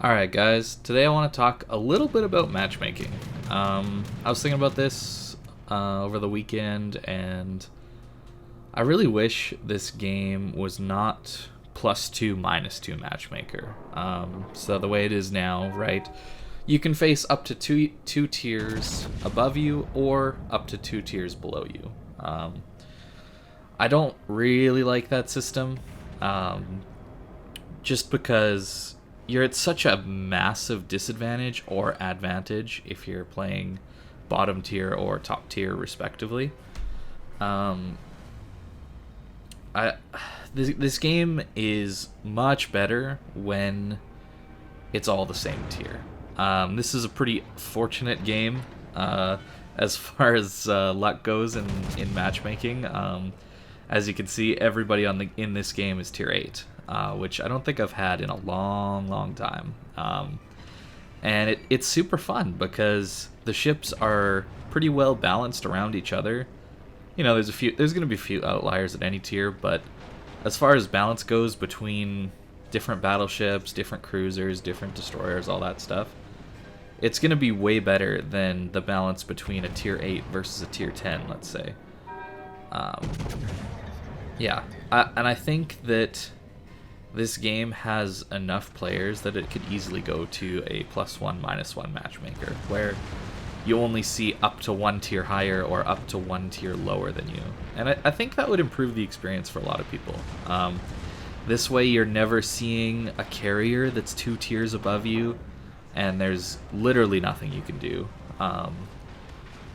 Alright, guys, today I want to talk a little bit about matchmaking. I was thinking about this over the weekend, and I really wish this game was not +2, -2 matchmaker. So the way it is now, right, you can face up to two tiers above you or up to two tiers below you. I don't really like that system, just because you're at such a massive disadvantage or advantage if you're playing bottom tier or top tier respectively. Um, I this game is much better when it's all the same tier. This is a pretty fortunate game as far as luck goes in matchmaking. As you can see, everybody in this game is tier 8, which I don't think I've had in a long, long time. And it's super fun because the ships are pretty well balanced around each other. You know, there's going to be a few outliers at any tier, but as far as balance goes between different battleships, different cruisers, different destroyers, all that stuff, it's going to be way better than the balance between a tier 8 versus a tier 10, let's say. Um, yeah, and I think that this game has enough players that it could easily go to a +1, -1 matchmaker, where you only see up to one tier higher or up to one tier lower than you. And I think that would improve the experience for a lot of people. This way you're never seeing a carrier that's two tiers above you, and there's literally nothing you can do.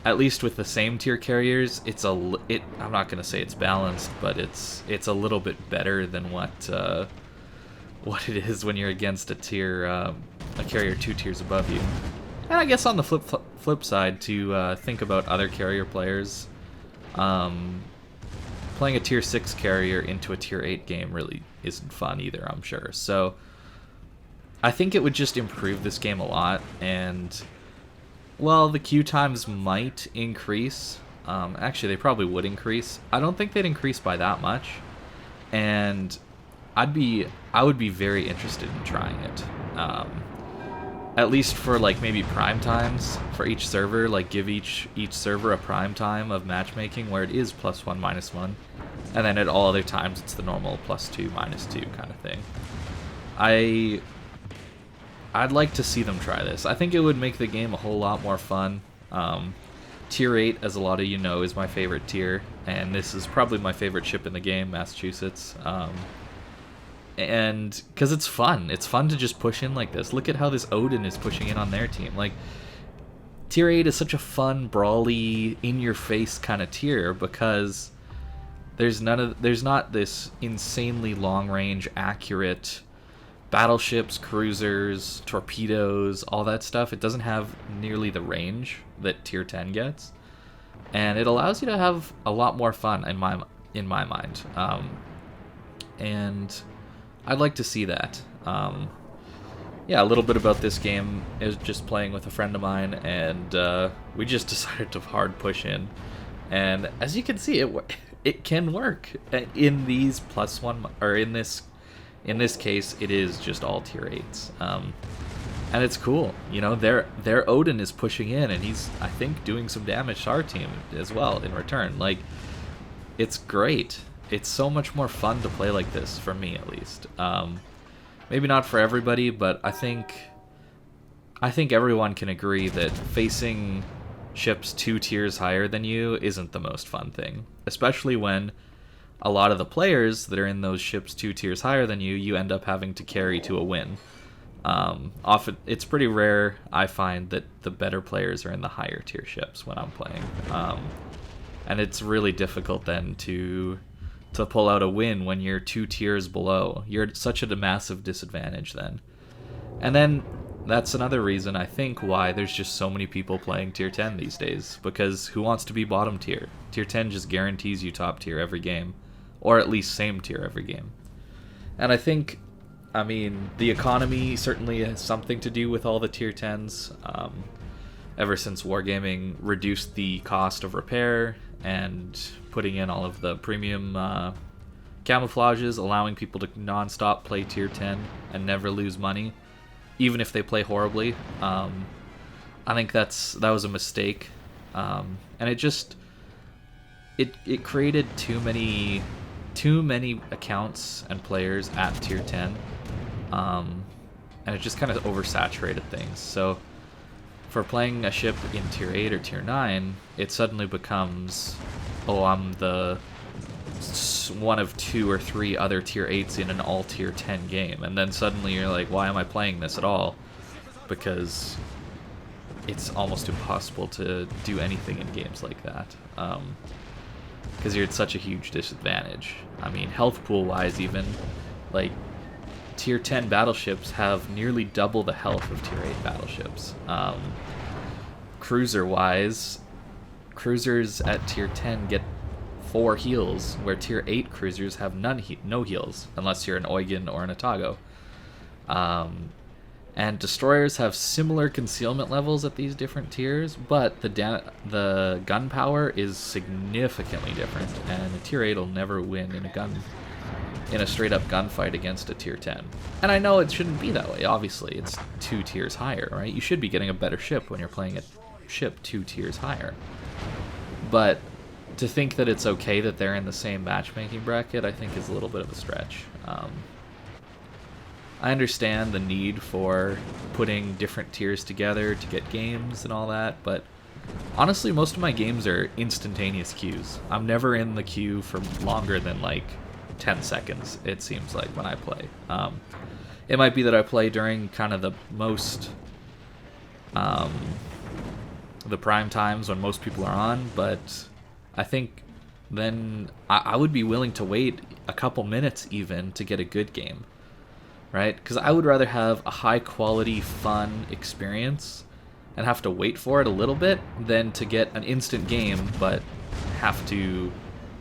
At least with the same tier carriers, I'm not gonna say it's balanced, but it's a little bit better than what it is when you're against a carrier two tiers above you. And I guess on the flip side, to think about other carrier players, playing a tier 6 carrier into a tier 8 game really isn't fun either, I'm sure. So I think it would just improve this game a lot, and well, the queue times might increase. Actually, they probably would increase. I don't think they'd increase by that much, and I would be very interested in trying it. At least for like maybe prime times for each server, like give each server a prime time of matchmaking where it is +1, -1, and then at all other times it's the normal +2, -2 kind of thing. I'd like to see them try this. I think it would make the game a whole lot more fun. Tier 8, as a lot of you know, is my favorite tier, and this is probably my favorite ship in the game, Massachusetts. And because it's fun to just push in like this. Look at how this Odin is pushing in on their team. Like, tier 8 is such a fun, brawly, in-your-face kind of tier because there's not this insanely long-range, accurate battleships, cruisers, torpedoes, all that stuff. It doesn't have nearly the range that tier 10 gets, and it allows you to have a lot more fun in my mind. And I'd like to see that. Yeah, a little bit about this game is just playing with a friend of mine, and we just decided to hard push in. And as you can see, it can work in these +1, or in this case, it is just all tier 8s. And it's cool. You know, their Odin is pushing in, and he's, I think, doing some damage to our team as well in return. Like, it's great. It's so much more fun to play like this, for me at least. Maybe not for everybody, but I think everyone can agree that facing ships two tiers higher than you isn't the most fun thing. Especially when a lot of the players that are in those ships two tiers higher than you end up having to carry to a win. Often, it's pretty rare, I find, that the better players are in the higher tier ships when I'm playing. And it's really difficult then to pull out a win when you're two tiers below. You're at such a massive disadvantage then. And then that's another reason, I think, why there's just so many people playing tier 10 these days, because who wants to be bottom tier? Tier 10 just guarantees you top tier every game, or at least same tier every game. And I mean, the economy certainly has something to do with all the tier 10s. Ever since Wargaming reduced the cost of repair and putting in all of the premium camouflages, allowing people to non-stop play tier 10 and never lose money, even if they play horribly. I think that was a mistake, and it created too many accounts and players at tier 10, and it just kind of oversaturated things. So for playing a ship in tier 8 or tier 9, it suddenly becomes, oh, I'm the one of 2 or 3 other tier 8s in an all tier 10 game, and then suddenly you're like, why am I playing this at all? Because it's almost impossible to do anything in games like that, because you're at such a huge disadvantage. I mean, health pool wise, even, like, tier 10 battleships have nearly double the health of tier 8 battleships. Cruiser wise, cruisers at tier 10 get 4 heals, where tier 8 cruisers have no heals, unless you're an Eugen or an Atago. And destroyers have similar concealment levels at these different tiers, but the gun power is significantly different, and a tier 8 will never win in a straight up gunfight against a tier 10. And I know it shouldn't be that way, obviously. It's 2 tiers higher, right? You should be getting a better ship when you're playing a ship 2 tiers higher. But to think that it's okay that they're in the same matchmaking bracket, I think is a little bit of a stretch. I understand the need for putting different tiers together to get games and all that, but honestly, most of my games are instantaneous queues. I'm never in the queue for longer than like 10 seconds, it seems like, when I play. It might be that I play during kind of the most the prime times when most people are on, but I think then I would be willing to wait a couple minutes even to get a good game, right? Because I would rather have a high quality, fun experience and have to wait for it a little bit than to get an instant game but have to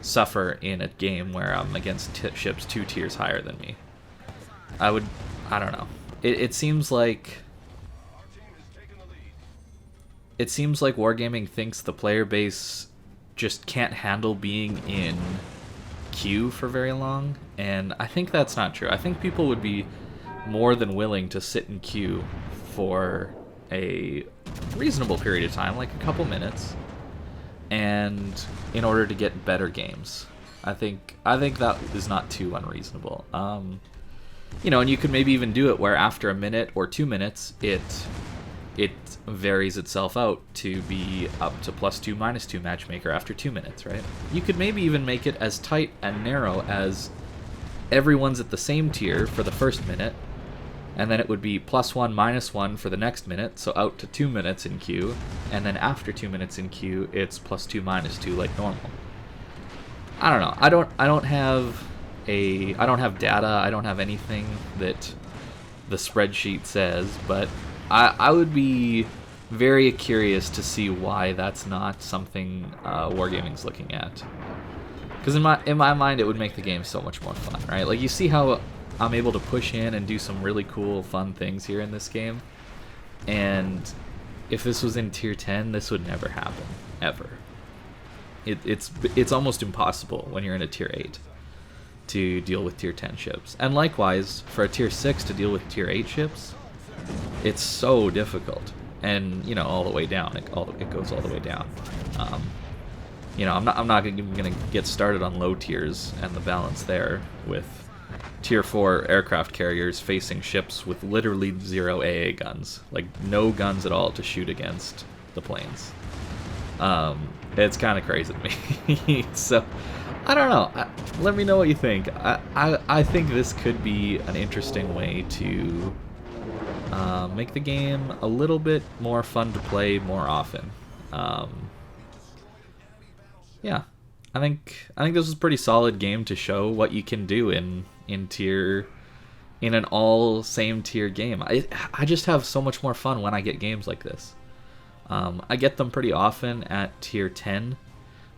suffer in a game where I'm against ships 2 tiers higher than me. I don't know. It seems like Wargaming thinks the player base just can't handle being in queue for very long, and I think that's not true. I think people would be more than willing to sit in queue for a reasonable period of time, like a couple minutes, and in order to get better games. I think that is not too unreasonable. And you could maybe even do it where after a minute or 2 minutes, it varies itself out to be up to +2, -2 matchmaker after 2 minutes, right? You could maybe even make it as tight and narrow as everyone's at the same tier for the first minute, and then it would be +1, -1 for the next minute, so out to 2 minutes in queue, and then after 2 minutes in queue, it's +2, -2 like normal. I don't know. I don't have data. I don't have anything that the spreadsheet says, but I would be very curious to see why that's not something Wargaming's looking at. Because in my mind, it would make the game so much more fun, right? Like, you see how I'm able to push in and do some really cool, fun things here in this game, and if this was in tier 10, this would never happen, ever. It's almost impossible when you're in a tier 8 to deal with tier 10 ships, and likewise for a tier 6 to deal with tier 8 ships. It's so difficult, and all the way down. It goes all the way down. I'm not even gonna get started on low tiers and the balance there with tier 4 aircraft carriers facing ships with literally 0 AA guns, like no guns at all to shoot against the planes. It's kind of crazy to me. So I don't know. Let me know what you think. I think this could be an interesting way to make the game a little bit more fun to play more often. Yeah, I think this was a pretty solid game to show what you can do in an all same tier game. I just have so much more fun when I get games like this. I get them pretty often at tier 10,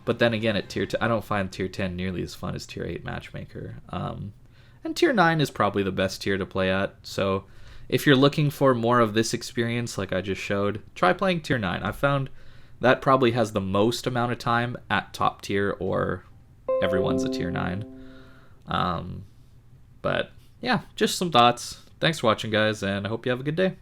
but then again at tier 10, I don't find tier 10 nearly as fun as tier 8 matchmaker. And tier 9 is probably the best tier to play at. So if you're looking for more of this experience like I just showed, try playing tier 9. I found that probably has the most amount of time at top tier, or everyone's a tier 9. But yeah, just some thoughts. thanks for watching, guys, and I hope you have a good day.